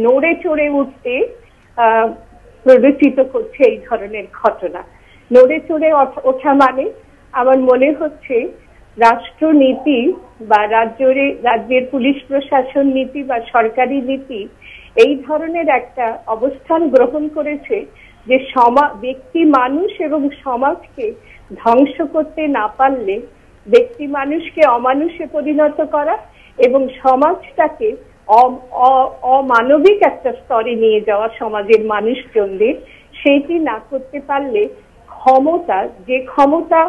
নড়ে চড়ে উঠতে প্ররোচিত করছে এই ধরনের ঘটনা। নড়ে চড়ে ওঠা মানে আমার মনে হচ্ছে রাষ্ট্রনীতি বা রাজ্যের পুলিশ প্রশাসন নীতি বা সরকারি নীতি এই ধরনের একটা অবস্থান গ্রহণ করেছে যে ব্যক্তি মানুষ এবং সমাজকে ধ্বংস করতে না পারলে ব্যক্তি মানুষকে অমানুষে পরিণত করা এবং সমাজটাকে অমানবিক একটা স্তরে নিয়ে যাওয়া সমাজের মানুষজনদের, সেইটি না করতে পারলে যে ক্ষমতা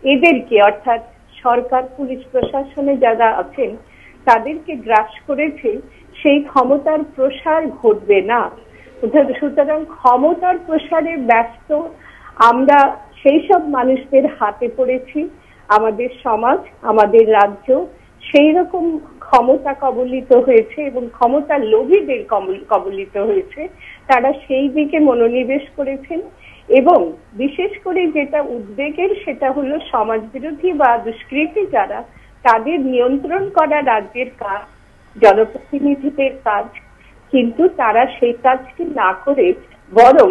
এদেরকে অর্থাৎ সরকার পুলিশ প্রশাসনে যারা আছেন তাদেরকে গ্রাস করেছে, সেই ক্ষমতার প্রসার ঘটবে না। সুতরাং ক্ষমতার প্রসারে ব্যস্ত আমরা সেই সব মানুষদের হাতে পড়েছি। আমাদের সমাজ, আমাদের রাজ্য সেই রকম ক্ষমতা কবলিত হয়েছে এবং ক্ষমতার লোভীদের কবলিত হয়েছে। তারা সেই দিকে মনোনিবেশ করেছেন এবং বিশেষ করে যেটা উদ্বেগের সেটা হলো সমাজ বিরোধী বা দুষ্কৃতী যারা, তাদের নিয়ন্ত্রণ করা রাজ্যের কাজ, জনপ্রতিনিধিদের কাজ, কিন্তু তারা সেই কাজটি না করে বরং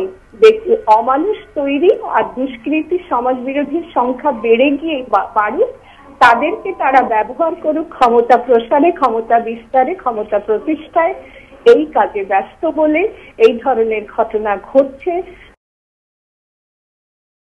অমানুষ তৈরি আর দুষ্কৃতী সমাজ বিরোধীর সংখ্যা বেড়ে গিয়ে বাড়ুক, তাদেরকে তারা ব্যবহার করুক ক্ষমতা প্রসারে, ক্ষমতা বিস্তারে, ক্ষমতা প্রতিষ্ঠায়, এই কাজে ব্যস্ত বলে এই ধরনের ঘটনা ঘটছে।